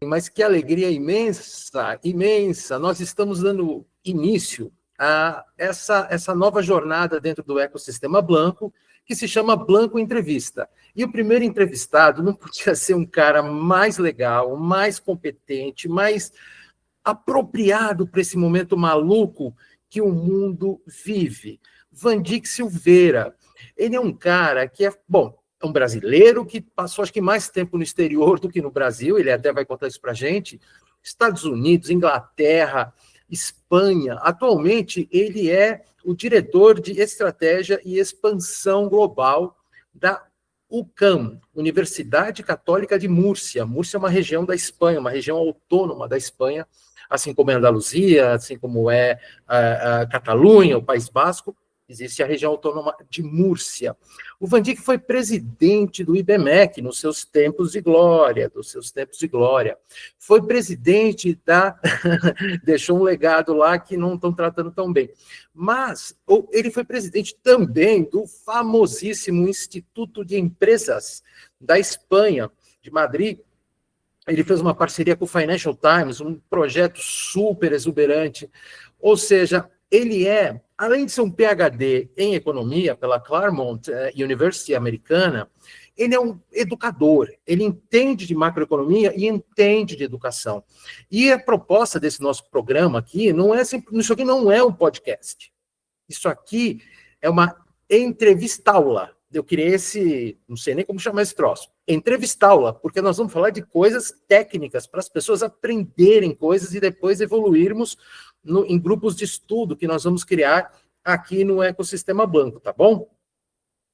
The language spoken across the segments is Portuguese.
Mas que alegria imensa, imensa. Nós estamos dando início a essa nova jornada dentro do ecossistema Blanco, que se chama Blanco Entrevista. E o primeiro entrevistado não podia ser um cara mais legal, mais competente, mais apropriado para esse momento maluco que o mundo vive. Vandyck Silveira. Ele é um cara que é, bom, é um brasileiro que passou, acho que, mais tempo no exterior do que no Brasil, ele até vai contar isso para a gente, Estados Unidos, Inglaterra, Espanha. Atualmente, ele é o diretor de Estratégia e Expansão Global da UCAM, Universidade Católica de Múrcia. Múrcia é uma região da Espanha, uma região autônoma da Espanha, assim como é a Andaluzia, assim como é a Catalunha, o País Basco. Existe a região autônoma de Múrcia. O Vandyck foi presidente do IBMEC nos seus tempos de glória, Foi presidente da... Deixou um legado lá que não estão tratando tão bem. Mas ele foi presidente também do famosíssimo Instituto de Empresas da Espanha, de Madrid. Ele fez uma parceria com o Financial Times, um projeto super exuberante. Ou seja, ele é, além de ser um PhD em economia pela Claremont University americana, ele é um educador, ele entende de macroeconomia e entende de educação. E a proposta desse nosso programa aqui isso aqui não é um podcast. Isso aqui é uma entrevista-aula. Eu queria não sei nem como chamar esse troço, entrevista-aula, porque nós vamos falar de coisas técnicas para as pessoas aprenderem coisas e depois evoluirmos em grupos de estudo que nós vamos criar aqui no ecossistema Blanco, tá bom?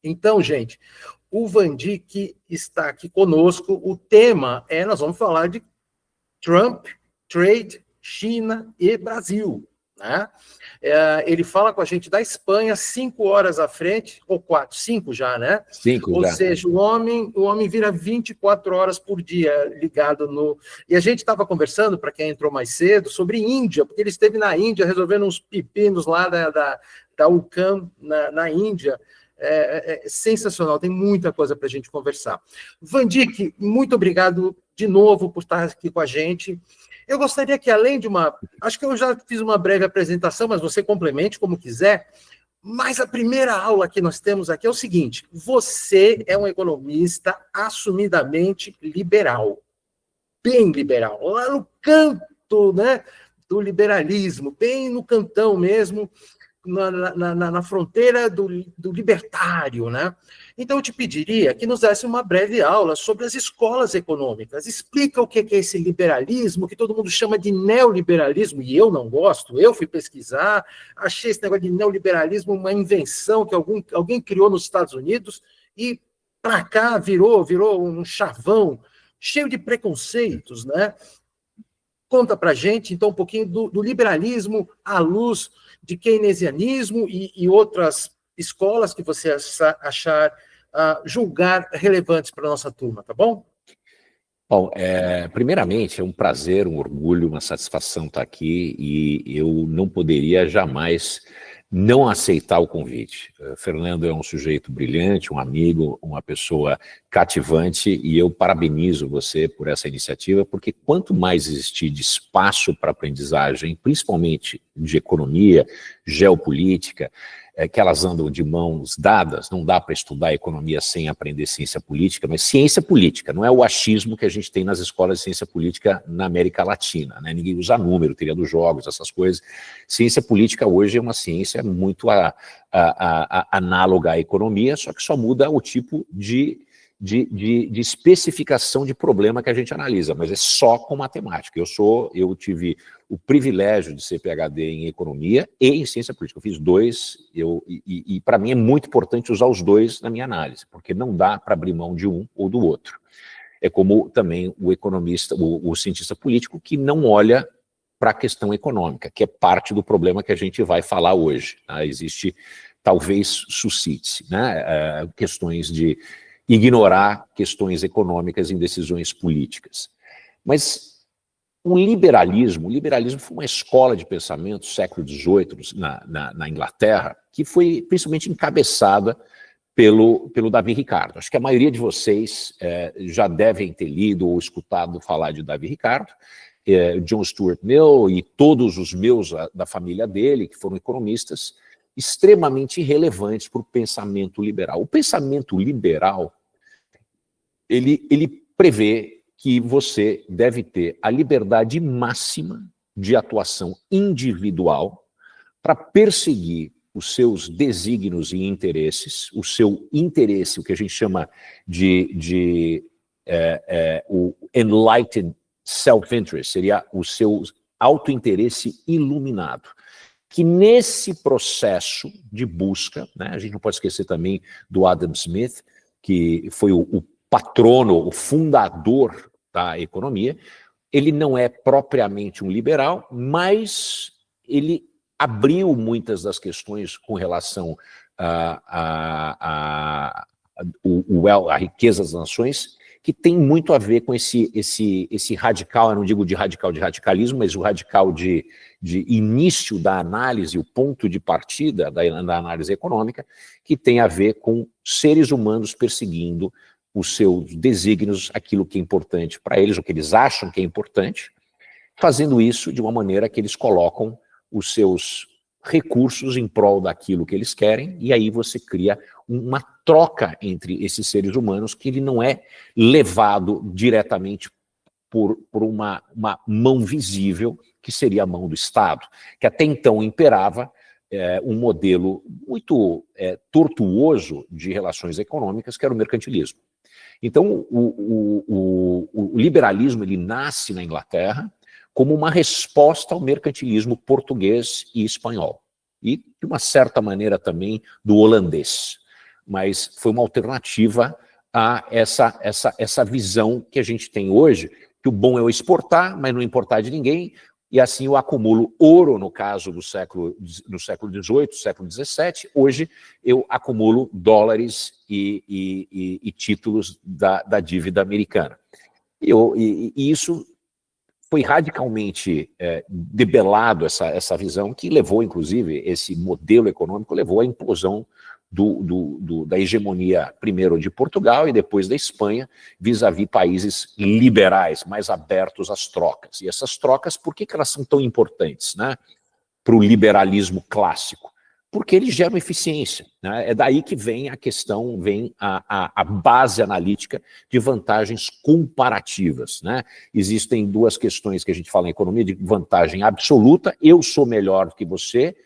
Então, gente, o Vandyck está aqui conosco. O tema nós vamos falar de Trump, Trade, China e Brasil, né? Ele fala com a gente da Espanha 5 horas à frente, ou 5 já, né? 5 Ou já. seja, o homem vira 24 horas por dia ligado no... E a gente estava conversando, para quem entrou mais cedo, sobre Índia, porque ele esteve na Índia resolvendo uns pepinos lá da UCAM na Índia. É sensacional, tem muita coisa para a gente conversar. Vandyck, muito obrigado de novo por estar aqui com a gente. Eu gostaria que, além de acho que eu já fiz uma breve apresentação, mas você complemente como quiser, mas a primeira aula que nós temos aqui é o seguinte: você é um economista assumidamente liberal, bem liberal, lá no canto, né, do liberalismo, bem no cantão mesmo, na fronteira do libertário, né? Então, eu te pediria que nos desse uma breve aula sobre as escolas econômicas. Explica o que é esse liberalismo, que todo mundo chama de neoliberalismo, e eu não gosto. Eu fui pesquisar, achei esse negócio de neoliberalismo uma invenção que alguém criou nos Estados Unidos, e para cá virou um chavão cheio de preconceitos, né? Conta para a gente, então, um pouquinho do liberalismo à luz de keynesianismo e outras escolas que você achar julgar relevantes para a nossa turma, tá bom? Bom, primeiramente, é um prazer, um orgulho, uma satisfação estar aqui, e eu não poderia jamais não aceitar o convite. Fernando é um sujeito brilhante, um amigo, uma pessoa cativante, e eu parabenizo você por essa iniciativa, porque quanto mais existir de espaço para aprendizagem, principalmente de economia, geopolítica, que elas andam de mãos dadas, não dá para estudar economia sem aprender ciência política, mas ciência política, não é o achismo que a gente tem nas escolas de ciência política na América Latina, né? Ninguém usa número, teoria dos jogos, essas coisas. Ciência política hoje é uma ciência muito análoga à economia, só que só muda o tipo de especificação de problema que a gente analisa, mas é só com matemática. Eu tive o privilégio de ser PhD em economia e em ciência política. Eu fiz 2, e para mim é muito importante usar os 2 na minha análise, porque não dá para abrir mão de um ou do outro. É como também o economista, o cientista político, que não olha para a questão econômica, que é parte do problema que a gente vai falar hoje. Tá? Existe, talvez suscite, né, questões de ignorar questões econômicas em decisões políticas. Mas o liberalismo foi uma escola de pensamento, século XVIII, na Inglaterra, que foi principalmente encabeçada pelo Davi Ricardo. Acho que a maioria de vocês já devem ter lido ou escutado falar de Davi Ricardo, John Stuart Mill e todos os meus da família dele, que foram economistas, extremamente relevantes para o pensamento liberal. O pensamento liberal, ele prevê que você deve ter a liberdade máxima de atuação individual para perseguir os seus desígnios e interesses, o seu interesse, o que a gente chama o enlightened self-interest, seria o seu autointeresse iluminado. Que nesse processo de busca, né, a gente não pode esquecer também do Adam Smith, que foi o patrono, o fundador da economia, ele não é propriamente um liberal, mas ele abriu muitas das questões com relação à riqueza das nações, que tem muito a ver com esse radical, eu não digo de radicalismo, mas o radical de início da análise, o ponto de partida da análise econômica, que tem a ver com seres humanos perseguindo os seus desígnios, aquilo que é importante para eles, o que eles acham que é importante, fazendo isso de uma maneira que eles colocam os seus recursos em prol daquilo que eles querem, e aí você cria uma troca entre esses seres humanos que ele não é levado diretamente por uma mão visível, que seria a mão do Estado, que até então imperava um modelo muito tortuoso de relações econômicas, que era o mercantilismo. Então, o liberalismo ele nasce na Inglaterra como uma resposta ao mercantilismo português e espanhol, e, de uma certa maneira, também do holandês. Mas foi uma alternativa a essa visão que a gente tem hoje, que o bom é eu exportar, mas não importar de ninguém, e assim eu acumulo ouro, no caso do século XVIII, século XVII, hoje eu acumulo dólares e títulos da dívida americana. E isso foi radicalmente debelado, essa visão, que levou, inclusive, esse modelo econômico levou à implosão da hegemonia, primeiro de Portugal e depois da Espanha, vis-à-vis países liberais, mais abertos às trocas. E essas trocas, por que elas são tão importantes, né, para o liberalismo clássico? Porque eles geram eficiência, né? É daí que vem a questão, vem a base analítica de vantagens comparativas, né? Existem duas questões que a gente fala em economia, de vantagem absoluta: eu sou melhor que você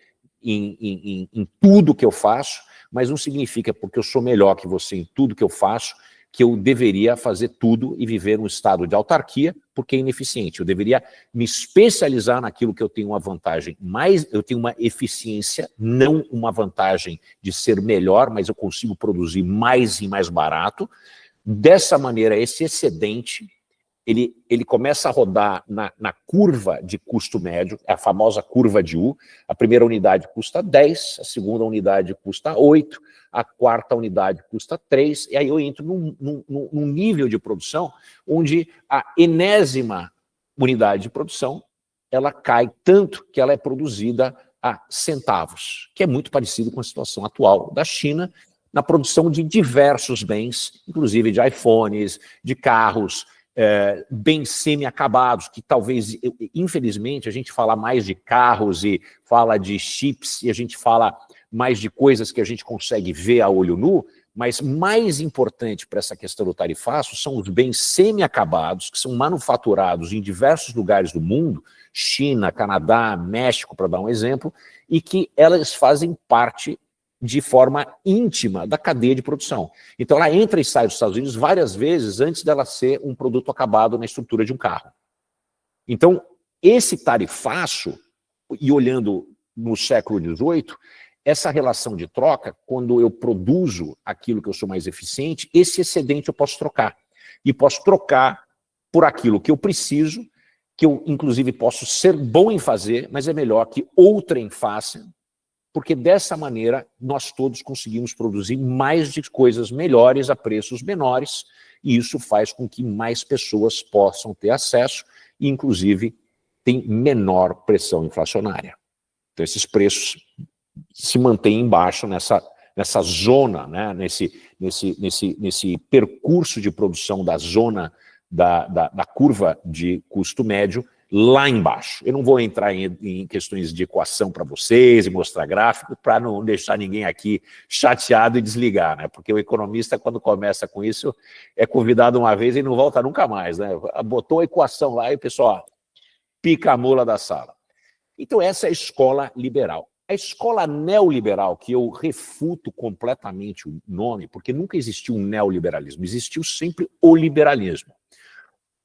em tudo que eu faço, mas não significa, porque eu sou melhor que você em tudo que eu faço, que eu deveria fazer tudo e viver um estado de autarquia, porque é ineficiente. Eu deveria me especializar naquilo que eu tenho uma vantagem mais, eu tenho uma eficiência, não uma vantagem de ser melhor, mas eu consigo produzir mais e mais barato. Dessa maneira, esse excedente, ele começa a rodar na curva de custo médio, a famosa curva de U. A primeira unidade custa 10, a segunda unidade custa 8, a quarta unidade custa 3, e aí eu entro num nível de produção onde a enésima unidade de produção, ela cai tanto que ela é produzida a centavos, que é muito parecido com a situação atual da China, na produção de diversos bens, inclusive de iPhones, de carros, bens semi-acabados, que talvez, infelizmente, a gente fala mais de carros e fala de chips, e a gente fala mais de coisas que a gente consegue ver a olho nu, mas mais importante para essa questão do tarifaço são os bens semi-acabados, que são manufaturados em diversos lugares do mundo, China, Canadá, México, para dar um exemplo, e que elas fazem parte de forma íntima da cadeia de produção. Então ela entra e sai dos Estados Unidos várias vezes antes dela ser um produto acabado na estrutura de um carro. Então, esse tarifaço, e olhando no século XVIII, essa relação de troca, quando eu produzo aquilo que eu sou mais eficiente, esse excedente eu posso trocar. E posso trocar por aquilo que eu preciso, que eu, inclusive, posso ser bom em fazer, mas é melhor que outrem faça, porque dessa maneira nós todos conseguimos produzir mais de coisas melhores a preços menores, e isso faz com que mais pessoas possam ter acesso e, inclusive, tem menor pressão inflacionária. Então, esses preços se mantêm embaixo nessa zona, né? nesse percurso de produção da zona da curva de custo médio, lá embaixo. Eu não vou entrar em questões de equação para vocês e mostrar gráfico para não deixar ninguém aqui chateado e desligar, né? Porque o economista, quando começa com isso, é convidado uma vez e não volta nunca mais, né? Botou a equação lá e o pessoal pica a mula da sala. Então essa é a escola liberal. A escola neoliberal, que eu refuto completamente o nome, porque nunca existiu um neoliberalismo, existiu sempre o liberalismo.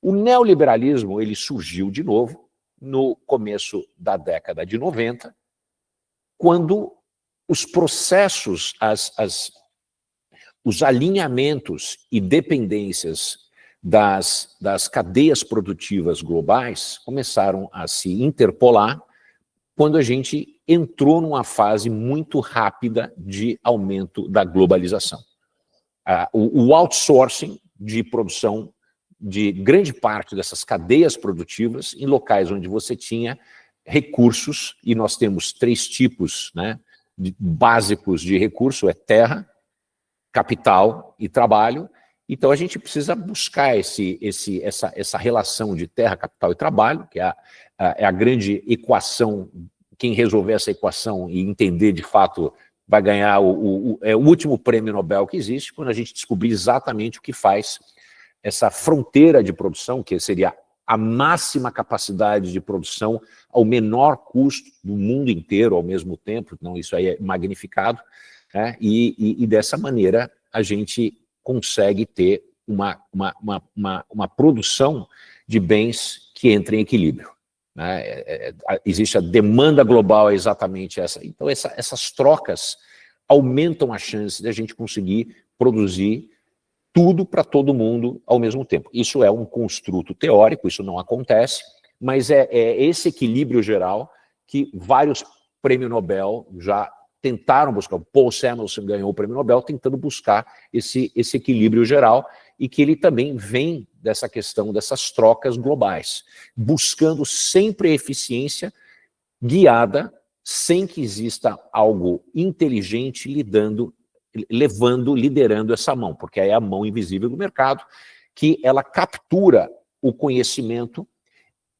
O neoliberalismo ele surgiu de novo no começo da década de 90, quando os processos, os alinhamentos e dependências das cadeias produtivas globais começaram a se interpolar, quando a gente entrou numa fase muito rápida de aumento da globalização. O outsourcing de produção de grande parte dessas cadeias produtivas em locais onde você tinha recursos, e nós temos 3 tipos, né, básicos de recurso, é terra, capital e trabalho. Então a gente precisa buscar essa relação de terra, capital e trabalho, que é a grande equação. Quem resolver essa equação e entender de fato vai ganhar o último prêmio Nobel que existe, quando a gente descobrir exatamente o que faz essa fronteira de produção, que seria a máxima capacidade de produção ao menor custo do mundo inteiro ao mesmo tempo. Então isso aí é magnificado, né? E dessa maneira a gente consegue ter uma produção de bens que entra em equilíbrio, né? Existe a demanda global, é exatamente essa. Então essas trocas aumentam a chance de a gente conseguir produzir tudo para todo mundo ao mesmo tempo. Isso é um construto teórico, isso não acontece, mas é esse equilíbrio geral que vários prêmios Nobel já tentaram buscar. O Paul Samuelson ganhou o prêmio Nobel tentando buscar esse equilíbrio geral, e que ele também vem dessa questão dessas trocas globais, buscando sempre a eficiência guiada, sem que exista algo inteligente liderando essa mão, porque é a mão invisível do mercado, que ela captura o conhecimento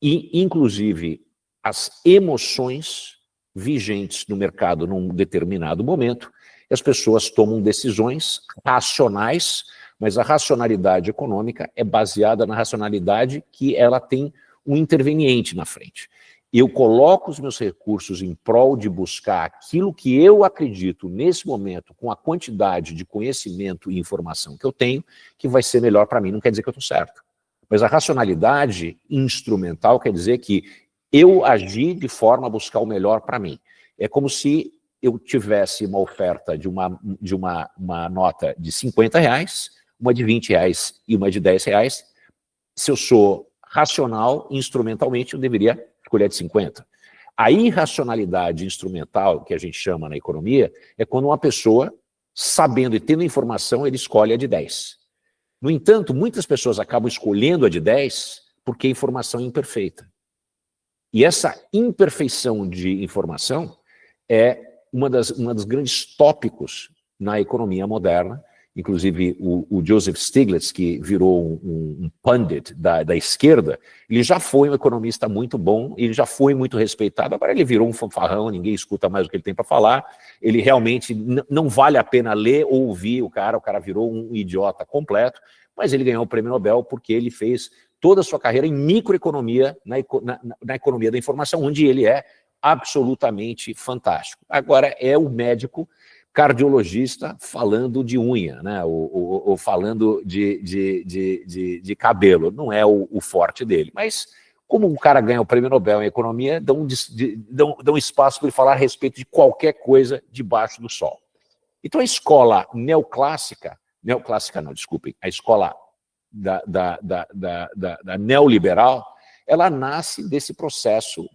e, inclusive, as emoções vigentes no mercado num determinado momento, e as pessoas tomam decisões racionais, mas a racionalidade econômica é baseada na racionalidade que ela tem um interveniente na frente. Eu coloco os meus recursos em prol de buscar aquilo que eu acredito nesse momento, com a quantidade de conhecimento e informação que eu tenho, que vai ser melhor para mim. Não quer dizer que eu estou certo. Mas a racionalidade instrumental quer dizer que eu agi de forma a buscar o melhor para mim. É como se eu tivesse uma oferta de uma nota de R$50, uma de R$20 e uma de R$10. Se eu sou racional, instrumentalmente, eu deveria escolher a de 50. A irracionalidade instrumental, que a gente chama na economia, é quando uma pessoa, sabendo e tendo informação, ele escolhe a de 10. No entanto, muitas pessoas acabam escolhendo a de 10 porque a informação é imperfeita. E essa imperfeição de informação é uma dos grandes tópicos na economia moderna. Inclusive o Joseph Stiglitz, que virou um pundit da esquerda, ele já foi um economista muito bom, ele já foi muito respeitado, agora ele virou um fanfarrão, ninguém escuta mais o que ele tem para falar, ele realmente não vale a pena ler ou ouvir o cara virou um idiota completo, mas ele ganhou o prêmio Nobel porque ele fez toda a sua carreira em microeconomia, na economia da informação, onde ele é absolutamente fantástico. Agora é o médico cardiologista falando de unha, né? ou falando de cabelo, não é o forte dele. Mas, como o cara ganha o prêmio Nobel em economia, dão espaço para ele falar a respeito de qualquer coisa debaixo do sol. Então, a escola neoclássica não, desculpem, a escola da neoliberal, ela nasce desse processo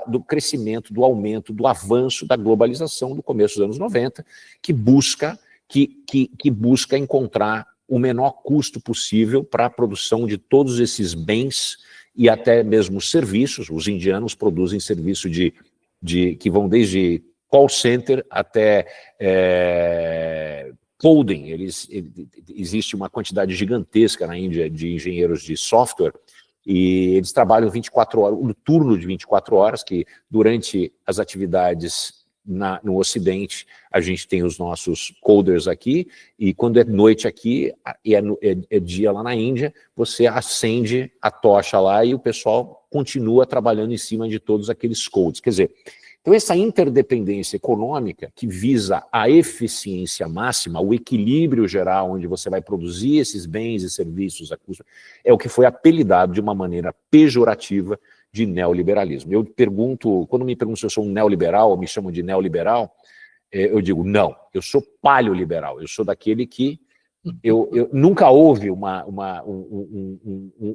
do crescimento, do aumento, do avanço da globalização do começo dos anos 90, que busca encontrar o menor custo possível para a produção de todos esses bens e até mesmo serviços. Os indianos produzem serviço que vão desde call center até coding. Existe uma quantidade gigantesca na Índia de engenheiros de software e eles trabalham 24 horas, um turno de 24 horas, que durante as atividades no Ocidente, a gente tem os nossos coders aqui, e quando é noite aqui, e é dia lá na Índia, você acende a tocha lá e o pessoal continua trabalhando em cima de todos aqueles codes. Quer dizer, então essa interdependência econômica que visa a eficiência máxima, o equilíbrio geral, onde você vai produzir esses bens e serviços a custo, é o que foi apelidado de uma maneira pejorativa de neoliberalismo. Eu pergunto, quando me perguntam se eu sou um neoliberal, ou me chamam de neoliberal, eu digo, não, eu sou paleoliberal, eu sou daquele que eu nunca houve um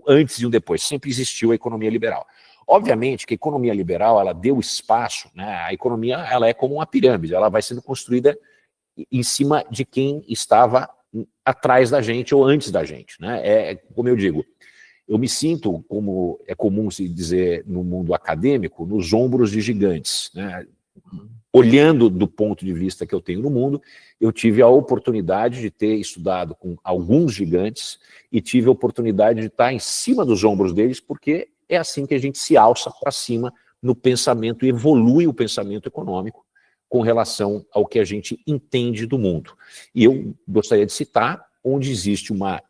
antes e um depois, sempre existiu a economia liberal. Obviamente que a economia liberal, ela deu espaço, né? A economia, ela é como uma pirâmide, ela vai sendo construída em cima de quem estava atrás da gente ou antes da gente, né? Como eu digo, eu me sinto, como é comum se dizer no mundo acadêmico, nos ombros de gigantes, né? Olhando do ponto de vista que eu tenho no mundo, eu tive a oportunidade de ter estudado com alguns gigantes e tive a oportunidade de estar em cima dos ombros deles, porque é assim que a gente se alça para cima no pensamento, evolui o pensamento econômico com relação ao que a gente entende do mundo. E eu gostaria de citar onde existe uma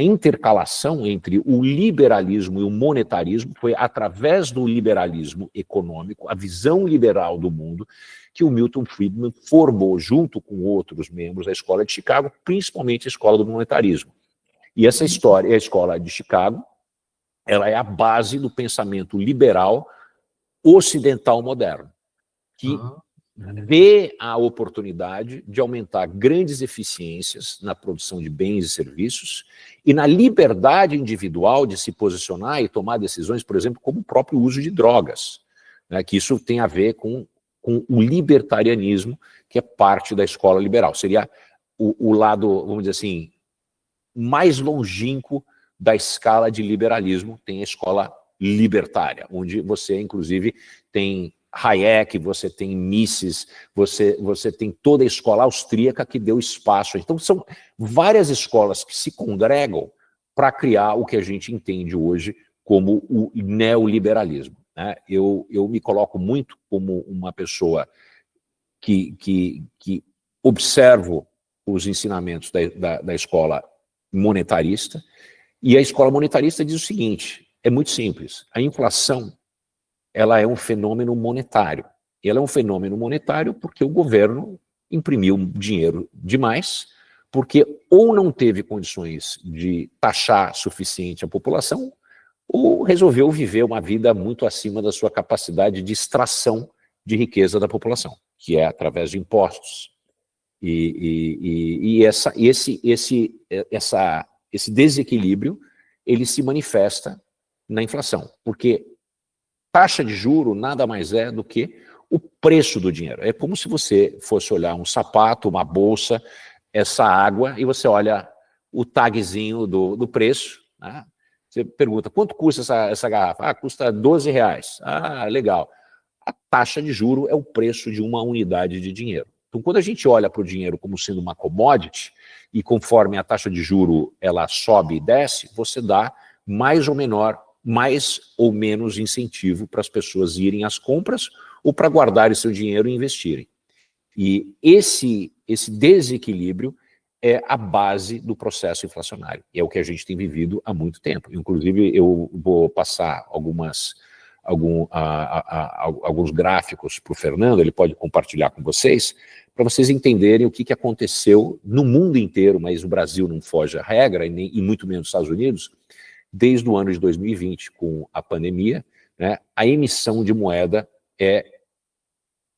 intercalação entre o liberalismo e o monetarismo. Foi através do liberalismo econômico, a visão liberal do mundo, que o Milton Friedman formou, junto com outros membros da Escola de Chicago, principalmente a Escola do Monetarismo. E essa história, a Escola de Chicago, ela é a base do pensamento liberal ocidental moderno, que vê a oportunidade de aumentar grandes eficiências na produção de bens e serviços e na liberdade individual de se posicionar e tomar decisões, por exemplo, como o próprio uso de drogas, né, que isso tem a ver com o libertarianismo, que é parte da escola liberal. Seria o lado, vamos dizer assim, mais longínquo da escala de liberalismo, tem a escola libertária, onde você, inclusive, tem Hayek, você tem Mises, você tem toda a escola austríaca que deu espaço. Então, são várias escolas que se congregam para criar o que a gente entende hoje como o neoliberalismo, né? Eu me coloco muito como uma pessoa que observo os ensinamentos da escola monetarista, e a escola monetarista diz o seguinte, é muito simples, a inflação ela é um fenômeno monetário. Ela é um fenômeno monetário porque o governo imprimiu dinheiro demais, porque ou não teve condições de taxar suficiente a população, ou resolveu viver uma vida muito acima da sua capacidade de extração de riqueza da população, que é através de impostos. Esse desequilíbrio, ele se manifesta na inflação, porque taxa de juro nada mais é do que o preço do dinheiro. É como se você fosse olhar um sapato, uma bolsa, essa água, e você olha o tagzinho do preço, né? Você pergunta, quanto custa essa garrafa? Ah, custa R$12. Ah, legal. A taxa de juro é o preço de uma unidade de dinheiro. Então, quando a gente olha para o dinheiro como sendo uma commodity, e conforme a taxa de juro ela sobe e desce, você dá mais ou menos incentivo para as pessoas irem às compras ou para guardarem seu dinheiro e investirem. E esse desequilíbrio é a base do processo inflacionário. E é o que a gente tem vivido há muito tempo. Inclusive, eu vou passar alguns gráficos para o Fernando, ele pode compartilhar com vocês, para vocês entenderem o que aconteceu no mundo inteiro, mas o Brasil não foge à regra, e muito menos os Estados Unidos, desde o ano de 2020, com a pandemia, né, a emissão de moeda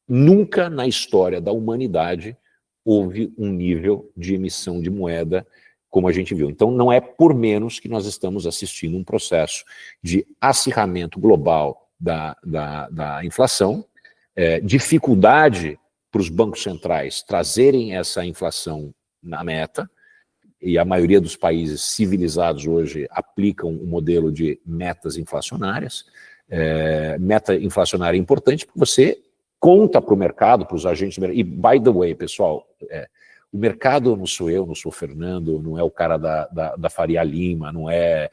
nunca na história da humanidade houve um nível de emissão de moeda como a gente viu. Então, não é por menos que nós estamos assistindo um processo de acirramento global da inflação, dificuldade para os bancos centrais trazerem essa inflação na meta, e a maioria dos países civilizados hoje aplicam um modelo de metas inflacionárias. Meta inflacionária é importante porque você conta para o mercado, para os agentes do mercado. E, by the way, pessoal, o mercado não sou eu, não sou o Fernando, não é o cara da Faria Lima, não é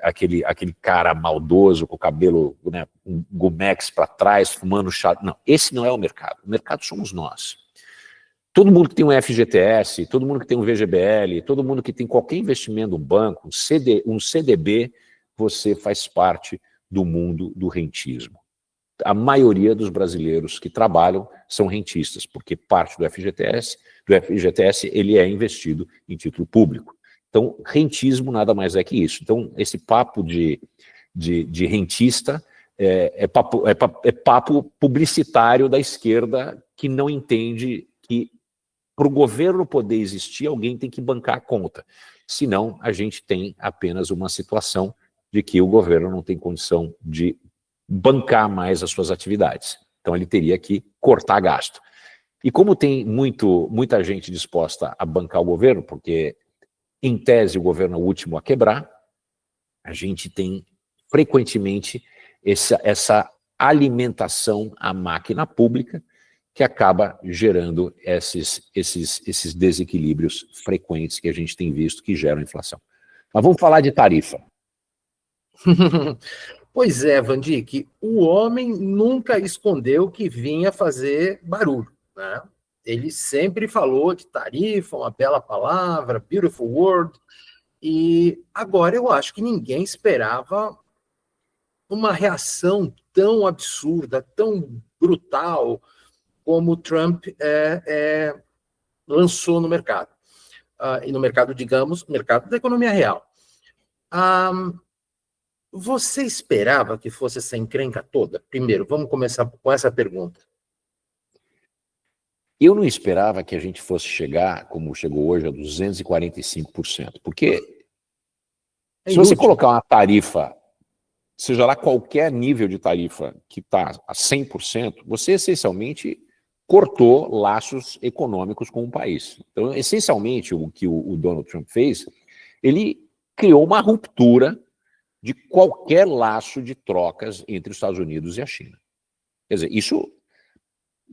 aquele cara maldoso com o cabelo, né, um Gumex para trás, fumando chá. Não, esse não é o mercado somos nós. Todo mundo que tem um FGTS, todo mundo que tem um VGBL, todo mundo que tem qualquer investimento no banco, um CDB, você faz parte do mundo do rentismo. A maioria dos brasileiros que trabalham são rentistas, porque parte do FGTS ele é investido em título público. Então, rentismo nada mais é que isso. Então, esse papo de rentista é papo publicitário da esquerda que não entende que para o governo poder existir, alguém tem que bancar a conta. Senão, a gente tem apenas uma situação de que o governo não tem condição de bancar mais as suas atividades. Então, ele teria que cortar gasto. E como tem muita gente disposta a bancar o governo, porque, em tese, o governo é o último a quebrar, a gente tem, frequentemente, essa alimentação à máquina pública, que acaba gerando esses desequilíbrios frequentes que a gente tem visto que geram inflação. Mas vamos falar de tarifa. Pois é, Vandic, o homem nunca escondeu que vinha fazer barulho, né? Ele sempre falou de tarifa, uma bela palavra, beautiful word, e agora eu acho que ninguém esperava uma reação tão absurda, tão brutal, como o Trump lançou no mercado. E no mercado, digamos, mercado da economia real. Você esperava que fosse essa encrenca toda? Primeiro, vamos começar com essa pergunta. Eu não esperava que a gente fosse chegar, como chegou hoje, a 245%. Porque se você colocar uma tarifa, seja lá qualquer nível de tarifa que está a 100%, você essencialmente cortou laços econômicos com o país. Então, essencialmente, o que o Donald Trump fez, ele criou uma ruptura de qualquer laço de trocas entre os Estados Unidos e a China. Quer dizer, isso...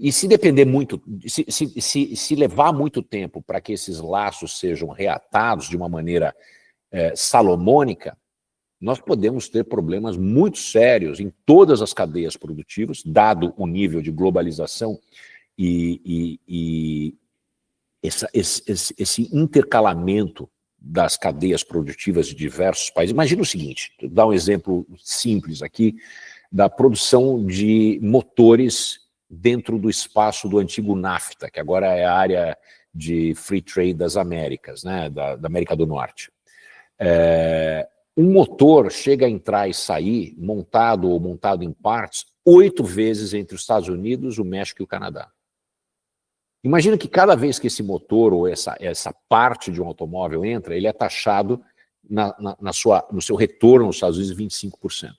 E se depender muito, se levar muito tempo para que esses laços sejam reatados de uma maneira salomônica, nós podemos ter problemas muito sérios em todas as cadeias produtivas, dado o nível de globalização e esse intercalamento das cadeias produtivas de diversos países. Imagina o seguinte, vou dar um exemplo simples aqui, da produção de motores dentro do espaço do antigo NAFTA, que agora é a área de Free Trade das Américas, né, da América do Norte. Um motor chega a entrar e sair, montado ou montado em partes, 8 vezes entre os Estados Unidos, o México e o Canadá. Imagina que cada vez que esse motor ou essa parte de um automóvel entra, ele é taxado no seu retorno nos Estados Unidos 25%.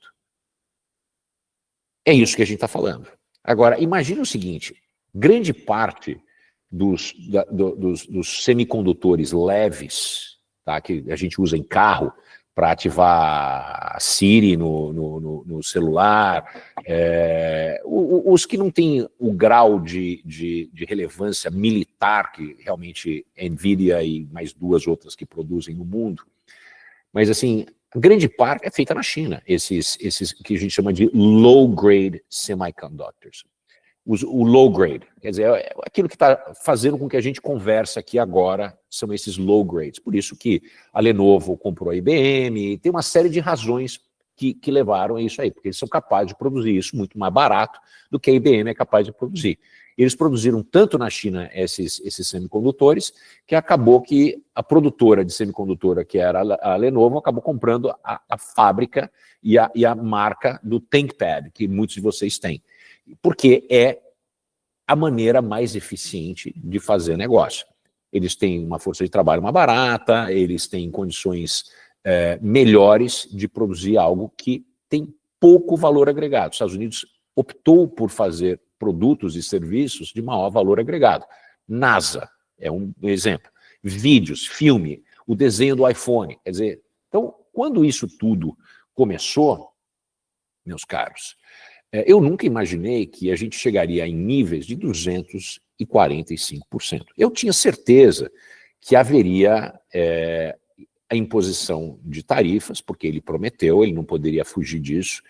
É isso que a gente está falando. Agora, imagina o seguinte, grande parte dos semicondutores leves, tá, que a gente usa em carro para ativar a Siri no celular, os que não têm o grau de relevância militar que realmente Nvidia e mais 2 outras que produzem no mundo, mas assim, a grande parte é feita na China, esses que a gente chama de low-grade semiconductors. O low-grade, quer dizer, aquilo que está fazendo com que a gente converse aqui agora são esses low-grades. Por isso que a Lenovo comprou a IBM, tem uma série de razões que levaram a isso aí, porque eles são capazes de produzir isso muito mais barato do que a IBM é capaz de produzir. Eles produziram tanto na China esses semicondutores, que acabou que a produtora de semicondutora, que era a Lenovo, acabou comprando a fábrica e a marca do ThinkPad, que muitos de vocês têm. Porque é a maneira mais eficiente de fazer negócio. eles têm uma força de trabalho mais barata, eles têm condições melhores de produzir algo que tem pouco valor agregado. Os Estados Unidos optou por fazer produtos e serviços de maior valor agregado. NASA é um exemplo. Vídeos, filme, o desenho do iPhone. Quer dizer, então, quando isso tudo começou, meus caros, eu nunca imaginei que a gente chegaria em níveis de 245%. Eu tinha certeza que haveria a imposição de tarifas, porque ele prometeu, ele não poderia fugir disso,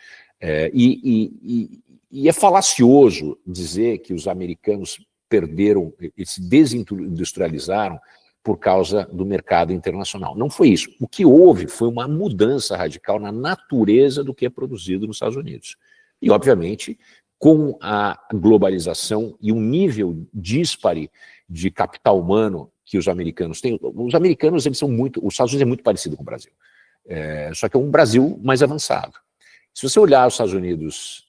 e é falacioso dizer que os americanos perderam, se desindustrializaram por causa do mercado internacional. Não foi isso. O que houve foi uma mudança radical na natureza do que é produzido nos Estados Unidos. E, obviamente, com a globalização e um nível díspare de capital humano que os americanos têm, os americanos, eles são muito, os Estados Unidos é muito parecido com o Brasil, só que é um Brasil mais avançado. Se você olhar os Estados Unidos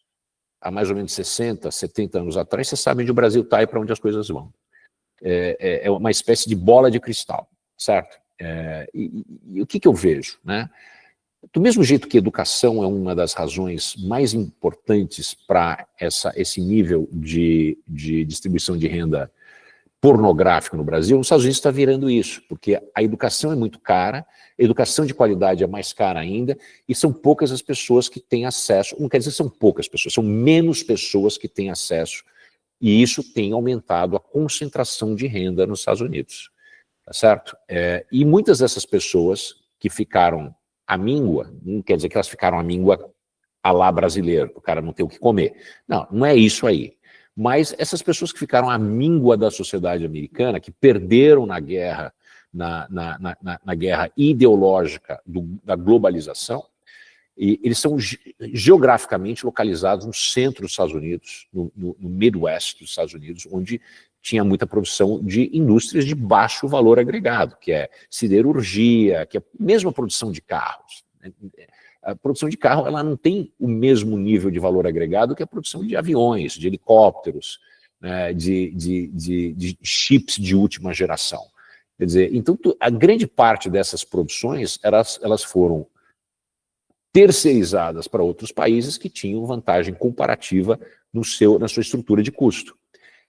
há mais ou menos 60, 70 anos atrás, você sabe onde o Brasil está e para onde as coisas vão. É uma espécie de bola de cristal, certo? E o que eu vejo, né? Do mesmo jeito que educação é uma das razões mais importantes para esse nível de distribuição de renda pornográfico no Brasil, os Estados Unidos está virando isso, porque a educação é muito cara, a educação de qualidade é mais cara ainda, e são poucas as pessoas que têm acesso, não quer dizer que são poucas pessoas, são menos pessoas que têm acesso, e isso tem aumentado a concentração de renda nos Estados Unidos, tá certo? E muitas dessas pessoas que ficaram à míngua, não quer dizer que elas ficaram à míngua à lá brasileiro, o cara não tem o que comer. Não, não é isso aí. Mas essas pessoas que ficaram à míngua da sociedade americana, que perderam na guerra, na guerra ideológica da globalização, e eles são geograficamente localizados no centro dos Estados Unidos, no Midwest dos Estados Unidos, onde tinha muita produção de indústrias de baixo valor agregado, que é siderurgia, que é mesmo a produção de carros. A produção de carro, ela não tem o mesmo nível de valor agregado que a produção de aviões, de helicópteros, né, de chips de última geração. Quer dizer, então a grande parte dessas produções, elas foram terceirizadas para outros países que tinham vantagem comparativa na sua estrutura de custo.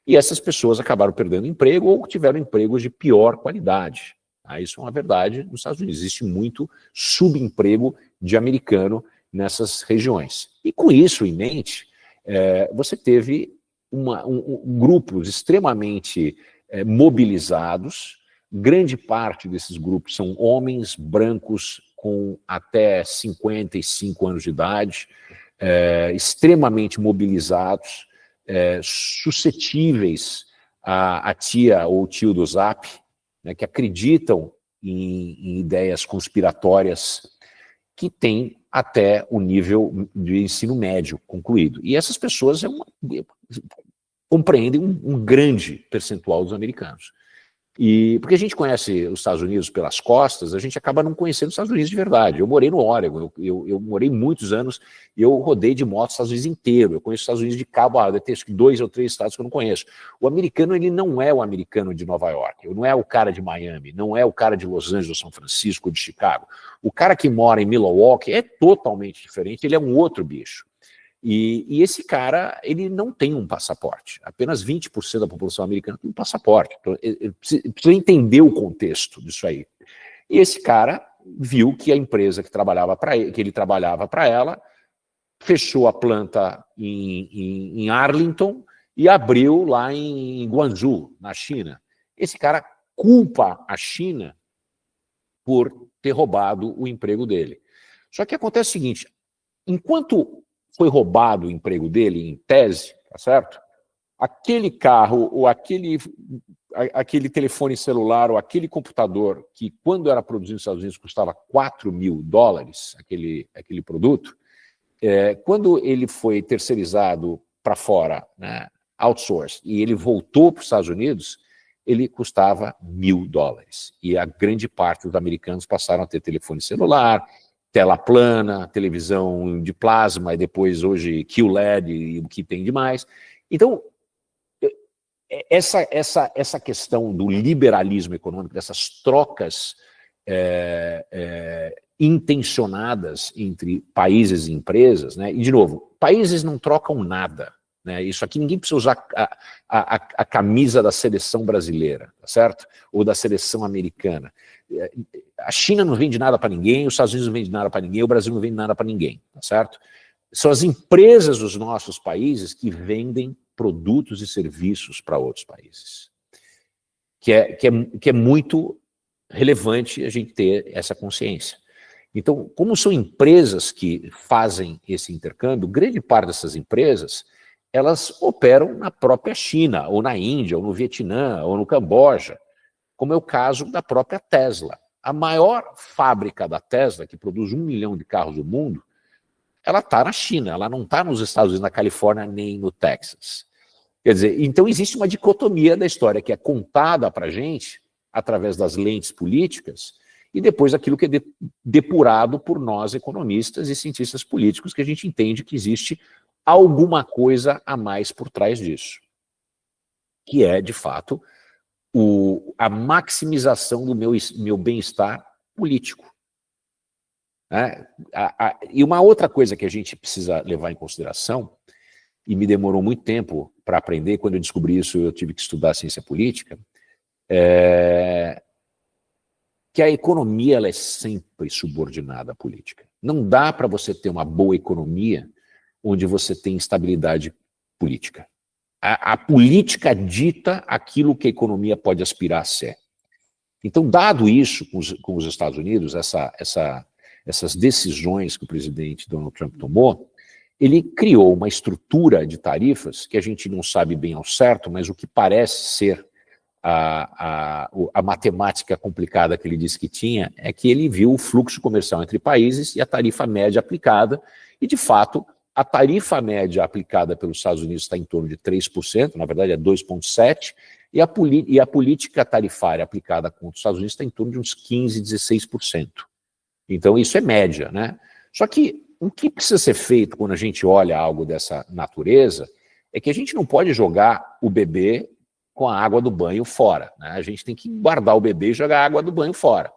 E essas pessoas acabaram perdendo emprego ou tiveram empregos de pior qualidade. Isso é uma verdade nos Estados Unidos. Existe muito subemprego de americano nessas regiões. E com isso em mente, você teve grupos extremamente mobilizados. Grande parte desses grupos são homens brancos com até 55 anos de idade, extremamente mobilizados, suscetíveis à tia ou tio do Zap, né, que acreditam em ideias conspiratórias, que têm até o nível de ensino médio concluído. E essas pessoas compreendem um grande percentual dos americanos. E porque a gente conhece os Estados Unidos pelas costas, a gente acaba não conhecendo os Estados Unidos de verdade. Eu morei no Oregon, eu morei muitos anos, e eu rodei de moto os Estados Unidos inteiro. Eu conheço os Estados Unidos de cabo a rabo, tem acho que 2 ou 3 estados que eu não conheço. O americano, ele não é o americano de Nova York, não é o cara de Miami, não é o cara de Los Angeles, São Francisco, de Chicago. O cara que mora em Milwaukee é totalmente diferente, ele é um outro bicho. E esse cara, ele não tem um passaporte. Apenas 20% da população americana tem um passaporte. Então, ele precisa entender o contexto disso aí. E esse cara viu que a empresa que ele trabalhava para ela fechou a planta em Arlington e abriu lá em Guangzhou, na China. Esse cara culpa a China por ter roubado o emprego dele. Só que acontece o seguinte, enquanto foi roubado o emprego dele, em tese, tá certo? Aquele carro, ou aquele telefone celular, ou aquele computador, que quando era produzido nos Estados Unidos custava $4.000, aquele produto, quando ele foi terceirizado para fora, né, outsourced, e ele voltou para os Estados Unidos, ele custava $1.000. E a grande parte dos americanos passaram a ter telefone celular, tela plana, televisão de plasma, e depois hoje QLED e o que tem de mais. Então, essa questão do liberalismo econômico, dessas trocas intencionadas entre países e empresas, né? E, de novo, países não trocam nada, né? Isso aqui ninguém precisa usar a camisa da seleção brasileira, tá certo? Ou da seleção americana. A China não vende nada para ninguém, os Estados Unidos não vendem nada para ninguém, o Brasil não vende nada para ninguém, tá certo? São as empresas dos nossos países que vendem produtos e serviços para outros países. Que é muito relevante a gente ter essa consciência. Então, como são empresas que fazem esse intercâmbio, grande parte dessas empresas, elas operam na própria China, ou na Índia, ou no Vietnã, ou no Camboja, como é o caso da própria Tesla. A maior fábrica da Tesla, que produz 1 milhão de carros no mundo, ela está na China, ela não está nos Estados Unidos, na Califórnia, nem no Texas. Quer dizer, então existe uma dicotomia da história que é contada para a gente através das lentes políticas e depois aquilo que é depurado por nós, economistas e cientistas políticos, que a gente entende que existe alguma coisa a mais por trás disso, que é, de fato, a maximização do meu bem-estar político. E uma outra coisa que a gente precisa levar em consideração, e me demorou muito tempo para aprender, quando eu descobri isso eu tive que estudar ciência política, que a economia ela é sempre subordinada à política. Não dá para você ter uma boa economia onde você tem estabilidade política. A política dita aquilo que a economia pode aspirar a ser. Então, dado isso com os Estados Unidos, essas decisões que o presidente Donald Trump tomou, ele criou uma estrutura de tarifas que a gente não sabe bem ao certo, mas o que parece ser a matemática complicada que ele disse que tinha é que ele viu o fluxo comercial entre países e a tarifa média aplicada, e de fato a tarifa média aplicada pelos Estados Unidos está em torno de 3%, na verdade é 2,7%, e a política tarifária aplicada contra os Estados Unidos está em torno de uns 15%, 16%. Então isso é média, né? Só que o que precisa ser feito quando a gente olha algo dessa natureza é que a gente não pode jogar o bebê com a água do banho fora, né? A gente tem que guardar o bebê e jogar a água do banho fora.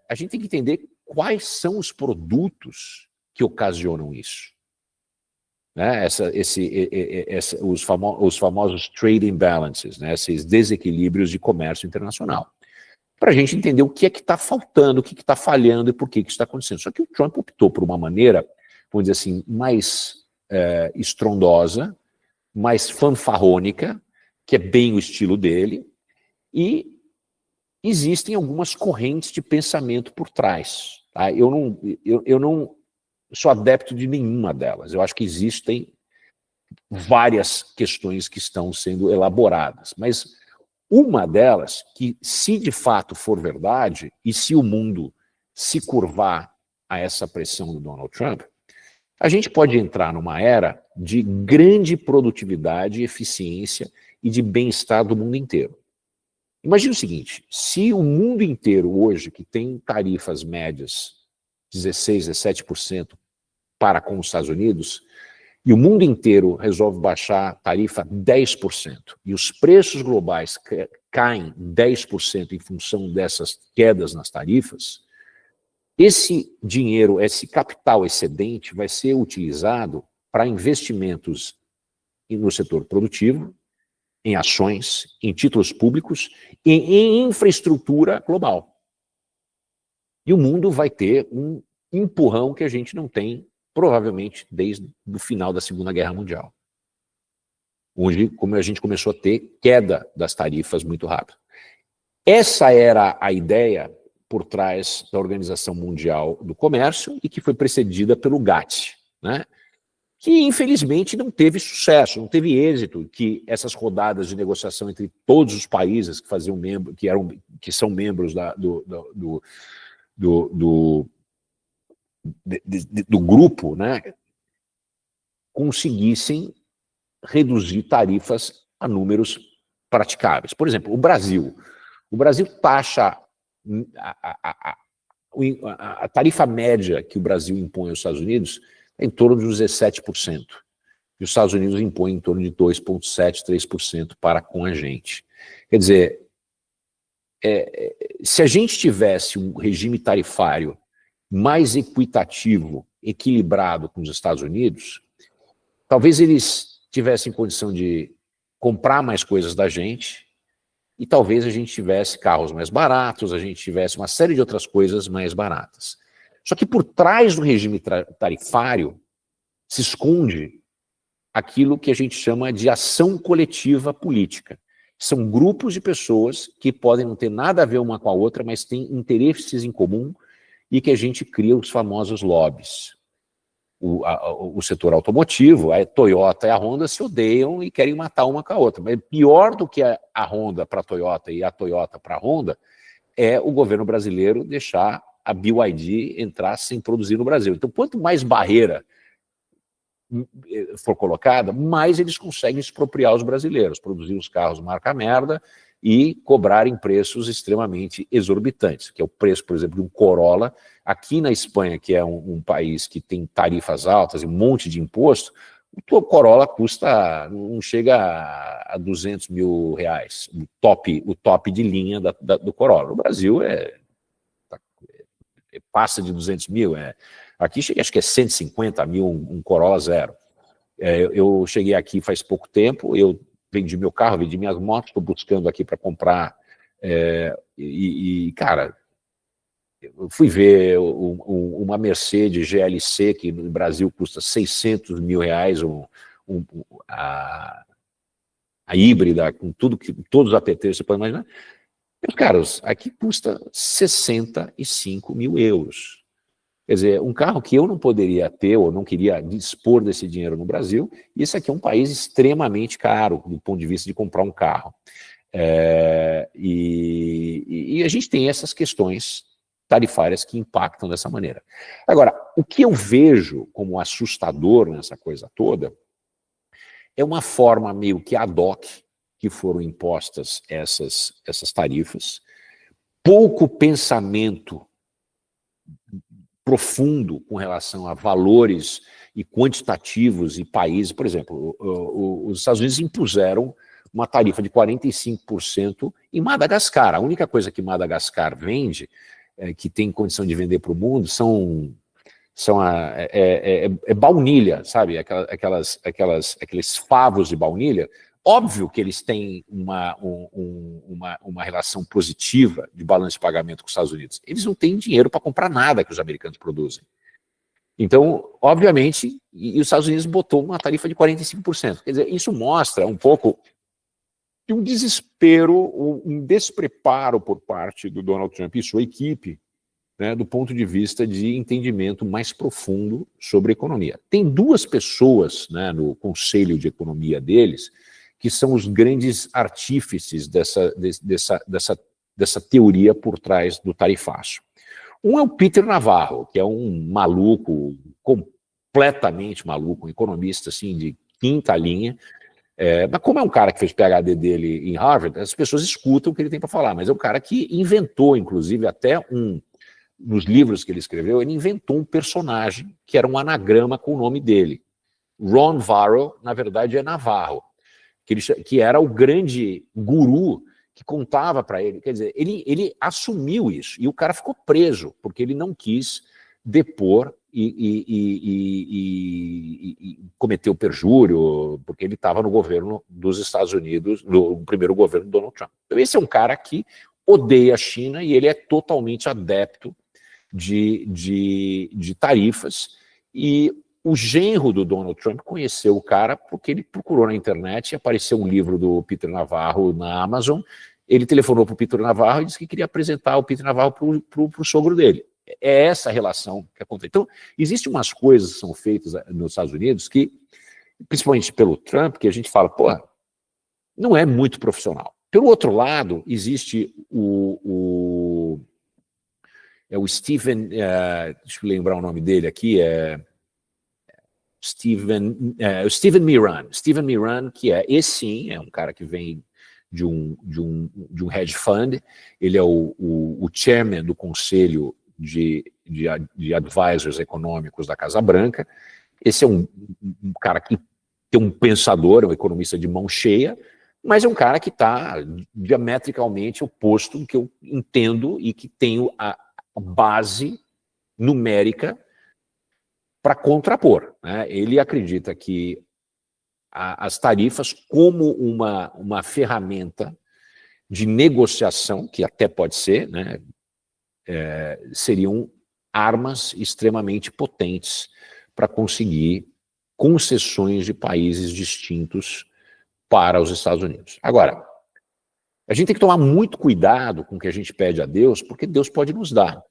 A gente tem que entender quais são os produtos que ocasionam isso. Né? Os famosos trade imbalances, né? Esses desequilíbrios de comércio internacional. Para a gente entender o que é que está faltando, o que está falhando e por que isso está acontecendo. Só que o Trump optou por uma maneira, vamos dizer assim, mais estrondosa, mais fanfarrônica, que é bem o estilo dele, e existem algumas correntes de pensamento por trás. Tá? Eu não sou adepto de nenhuma delas. Eu acho que existem várias questões que estão sendo elaboradas, mas uma delas, que se de fato for verdade, e se o mundo se curvar a essa pressão do Donald Trump, a gente pode entrar numa era de grande produtividade, eficiência e de bem-estar do mundo inteiro. Imagina o seguinte, se o mundo inteiro hoje, que tem tarifas médias 16%, 17% para com os Estados Unidos, e o mundo inteiro resolve baixar a tarifa 10%, e os preços globais caem 10% em função dessas quedas nas tarifas, esse dinheiro, esse capital excedente vai ser utilizado para investimentos no setor produtivo, em ações, em títulos públicos e em infraestrutura global. E o mundo vai ter um empurrão que a gente não tem, provavelmente, desde o final da Segunda Guerra Mundial, onde como a gente começou a ter queda das tarifas muito rápido. Essa era a ideia por trás da Organização Mundial do Comércio e que foi precedida pelo GATT, né? Que infelizmente não teve sucesso, não teve êxito, que essas rodadas de negociação entre todos os países que faziam que são membros do grupo, né, conseguissem reduzir tarifas a números praticáveis. Por exemplo, o Brasil taxa a tarifa média que o Brasil impõe aos Estados Unidos é em torno de 17%. e os Estados Unidos impõem em torno de 2,7%, 3% para com a gente. Quer dizer, se a gente tivesse um regime tarifário mais equitativo, equilibrado com os Estados Unidos, talvez eles tivessem condição de comprar mais coisas da gente e talvez a gente tivesse carros mais baratos, a gente tivesse uma série de outras coisas mais baratas. Só que por trás do regime tarifário se esconde aquilo que a gente chama de ação coletiva política. São grupos de pessoas que podem não ter nada a ver uma com a outra, mas têm interesses em comum e que a gente cria os famosos lobbies. O setor automotivo, a Toyota e a Honda se odeiam e querem matar uma com a outra. Mas pior do que a Honda para a Toyota e a Toyota para a Honda é o governo brasileiro deixar a BYD entrar sem produzir no Brasil. Então, quanto mais barreira for colocada, mais eles conseguem expropriar os brasileiros, produzir os carros marca merda e cobrarem preços extremamente exorbitantes, que é o preço, por exemplo, de um Corolla. Aqui na Espanha, que é um país que tem tarifas altas e um monte de imposto, o Corolla custa, não chega a 200 mil reais, o top de linha do Corolla. No Brasil passa de 200 mil, aqui acho que é 150 mil um Corolla zero. Eu cheguei aqui faz pouco tempo, eu vendi meu carro, vendi minhas motos, estou buscando aqui para comprar, cara, eu fui ver uma Mercedes GLC, que no Brasil custa 600 mil reais, a híbrida, com todos os APTs, você pode imaginar. Caros, aqui custa 65 mil euros. Quer dizer, um carro que eu não poderia ter ou não queria dispor desse dinheiro no Brasil, e esse aqui é um país extremamente caro do ponto de vista de comprar um carro. E a gente tem essas questões tarifárias que impactam dessa maneira. Agora, o que eu vejo como assustador nessa coisa toda é uma forma meio que ad hoc que foram impostas essas tarifas, pouco pensamento profundo com relação a valores e quantitativos e países. Por exemplo, os Estados Unidos impuseram uma tarifa de 45% em Madagascar. A única coisa que Madagascar vende, que tem condição de vender para o mundo, é baunilha, sabe? Aqueles favos de baunilha. Óbvio que eles têm uma relação positiva de balanço de pagamento com os Estados Unidos. Eles não têm dinheiro para comprar nada que os americanos produzem. Então, obviamente, e os Estados Unidos botou uma tarifa de 45%. Quer dizer, isso mostra um pouco de um desespero, um despreparo por parte do Donald Trump e sua equipe, né, do ponto de vista de entendimento mais profundo sobre economia. Tem duas pessoas, né, no conselho de economia deles que são os grandes artífices dessa teoria por trás do tarifaço. Um é o Peter Navarro, que é um maluco, completamente maluco, um economista assim, de quinta linha, mas como é um cara que fez PhD dele em Harvard, as pessoas escutam o que ele tem para falar, mas é um cara que inventou, inclusive, até nos livros que ele escreveu, ele inventou um personagem que era um anagrama com o nome dele. Ron Varro, na verdade, é Navarro, que era o grande guru que contava para ele. Quer dizer, ele assumiu isso, e o cara ficou preso, porque ele não quis depor e cometeu perjúrio, porque ele estava no governo dos Estados Unidos, no primeiro governo do Donald Trump. Então esse é um cara que odeia a China e ele é totalmente adepto de tarifas, e o genro do Donald Trump conheceu o cara porque ele procurou na internet e apareceu um livro do Peter Navarro na Amazon. Ele telefonou para o Peter Navarro e disse que queria apresentar o Peter Navarro para o sogro dele. É essa relação que acontece. Então, existem umas coisas que são feitas nos Estados Unidos que, principalmente pelo Trump, que a gente fala, pô, não é muito profissional. Pelo outro lado, existe o Steven, deixa eu lembrar o nome dele aqui, Steven Miran. Steven Miran, que esse sim, é um cara que vem de um hedge fund, ele é o chairman do conselho de advisors econômicos da Casa Branca. Esse é um cara que que é um pensador, um economista de mão cheia, mas é um cara que está diametricamente oposto do que eu entendo e que tenho a base numérica para contrapor, né? Ele acredita que as tarifas, como uma ferramenta de negociação, que até pode ser, né, seriam armas extremamente potentes para conseguir concessões de países distintos para os Estados Unidos. Agora, a gente tem que tomar muito cuidado com o que a gente pede a Deus, porque Deus pode nos dar.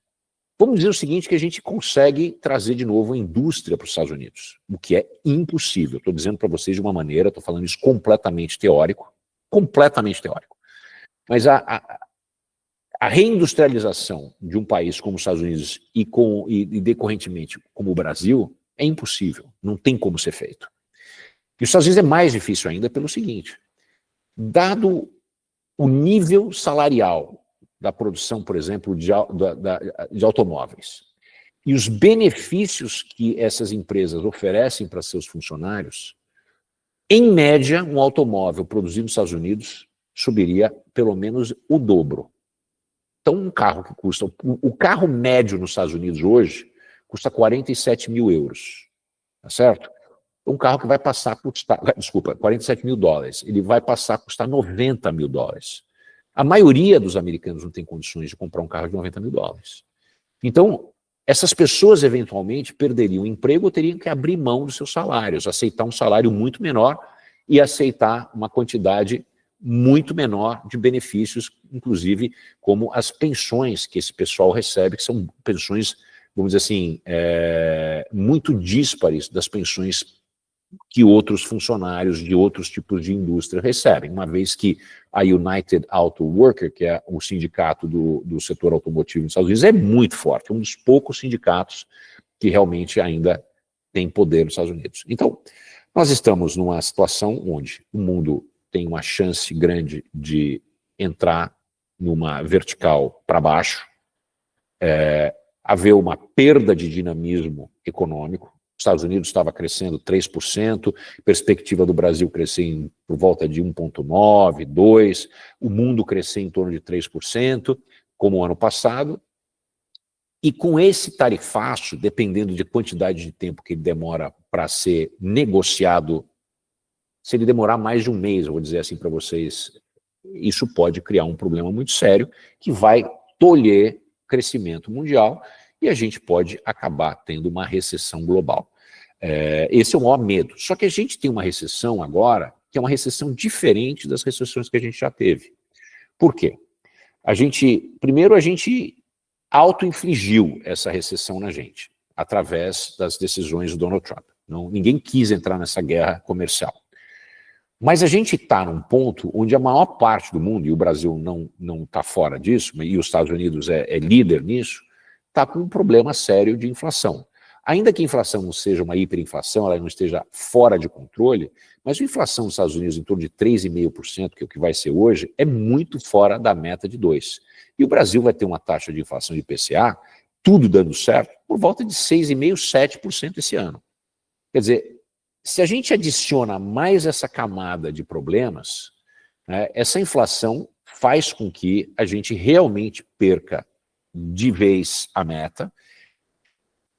Vamos dizer o seguinte, que a gente consegue trazer de novo a indústria para os Estados Unidos, o que é impossível. Estou dizendo para vocês de uma maneira, estou falando isso completamente teórico, mas a reindustrialização de um país como os Estados Unidos e decorrentemente como o Brasil é impossível, não tem como ser feito. E os Estados Unidos é mais difícil ainda pelo seguinte, dado o nível salarial da produção, por exemplo, de automóveis, e os benefícios que essas empresas oferecem para seus funcionários, em média, um automóvel produzido nos Estados Unidos subiria pelo menos o dobro. Então, um carro que custa... O carro médio nos Estados Unidos hoje custa 47 mil euros, tá certo? Um carro que vai passar a custar... Desculpa, 47 mil dólares. Ele vai passar a custar 90 mil dólares. A maioria dos americanos não tem condições de comprar um carro de 90 mil dólares. Então, essas pessoas eventualmente perderiam o emprego ou teriam que abrir mão dos seus salários, aceitar um salário muito menor e aceitar uma quantidade muito menor de benefícios, inclusive como as pensões que esse pessoal recebe, que são pensões, vamos dizer assim, muito díspares das pensões que outros funcionários de outros tipos de indústria recebem, uma vez que a United Auto Worker, que é o sindicato do setor automotivo nos Estados Unidos, é muito forte, é um dos poucos sindicatos que realmente ainda tem poder nos Estados Unidos. Então, nós estamos numa situação onde o mundo tem uma chance grande de entrar numa vertical para baixo, haver uma perda de dinamismo econômico. Os Estados Unidos estava crescendo 3%, perspectiva do Brasil crescer por volta de 1,9%, 2%, o mundo crescer em torno de 3%, como o ano passado. E com esse tarifaço, dependendo de quantidade de tempo que ele demora para ser negociado, se ele demorar mais de um mês, eu vou dizer assim para vocês, isso pode criar um problema muito sério que vai tolher crescimento mundial e a gente pode acabar tendo uma recessão global. Esse é o maior medo. Só que a gente tem uma recessão agora, que é uma recessão diferente das recessões que a gente já teve. Por quê? Primeiro a gente auto-infligiu essa recessão na gente, através das decisões do Donald Trump. Ninguém quis entrar nessa guerra comercial. Mas a gente está num ponto onde a maior parte do mundo, e o Brasil não está fora disso, e os Estados Unidos é líder nisso, está com um problema sério de inflação. Ainda que a inflação não seja uma hiperinflação, ela não esteja fora de controle, mas a inflação nos Estados Unidos em torno de 3,5%, que é o que vai ser hoje, é muito fora da meta de 2%. E o Brasil vai ter uma taxa de inflação de IPCA, tudo dando certo, por volta de 6,5%, 7% esse ano. Quer dizer, se a gente adiciona mais essa camada de problemas, né, essa inflação faz com que a gente realmente perca de vez a meta.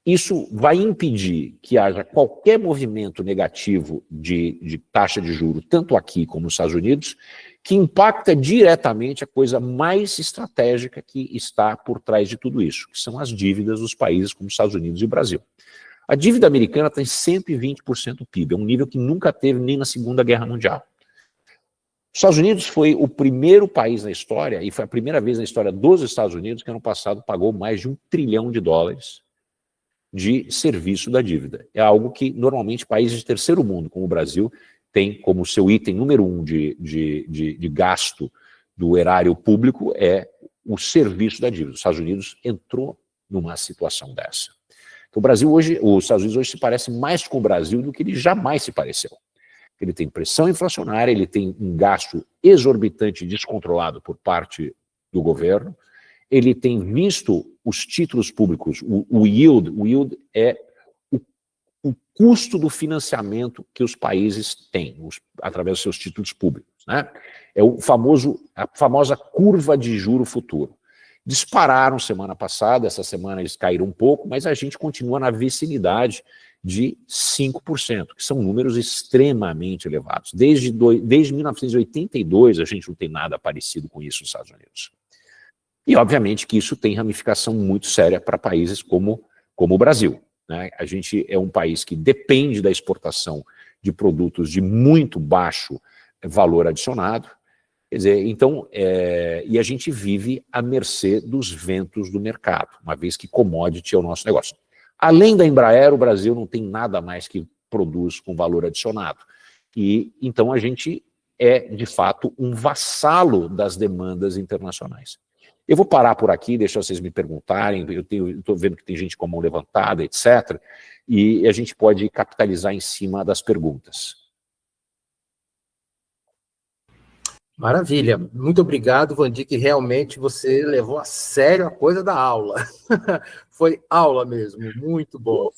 Isso vai impedir que haja qualquer movimento negativo de taxa de juros, tanto aqui como nos Estados Unidos, que impacta diretamente a coisa mais estratégica que está por trás de tudo isso, que são as dívidas dos países como os Estados Unidos e o Brasil. A dívida americana tem 120% do PIB, é um nível que nunca teve nem na Segunda Guerra Mundial. Os Estados Unidos foi o primeiro país na história, e foi a primeira vez na história dos Estados Unidos que ano passado pagou mais de $1 trilhão de serviço da dívida. É algo que normalmente países de terceiro mundo, como o Brasil, tem como seu item número 1 de gasto do erário público é o serviço da dívida. Os Estados Unidos entrou numa situação dessa. Então, os Estados Unidos hoje se parece mais com o Brasil do que ele jamais se pareceu. Ele tem pressão inflacionária, ele tem um gasto exorbitante e descontrolado por parte do governo, ele tem visto os títulos públicos, o yield é o custo do financiamento que os países têm, através dos seus títulos públicos, né? É a famosa curva de juro futuro. Dispararam semana passada, essa semana eles caíram um pouco, mas a gente continua na vicinidade de 5%, que são números extremamente elevados. Desde 1982 a gente não tem nada parecido com isso nos Estados Unidos. E obviamente que isso tem ramificação muito séria para países como o Brasil, né? A gente é um país que depende da exportação de produtos de muito baixo valor adicionado. Quer dizer, então, e a gente vive à mercê dos ventos do mercado, uma vez que commodity é o nosso negócio. Além da Embraer, o Brasil não tem nada mais que produz com valor adicionado. E então a gente é, de fato, um vassalo das demandas internacionais. Eu vou parar por aqui, deixar vocês me perguntarem, eu estou vendo que tem gente com a mão levantada, etc., e a gente pode capitalizar em cima das perguntas. Maravilha, muito obrigado, Vandir, que realmente você levou a sério a coisa da aula. Foi aula mesmo, muito bom.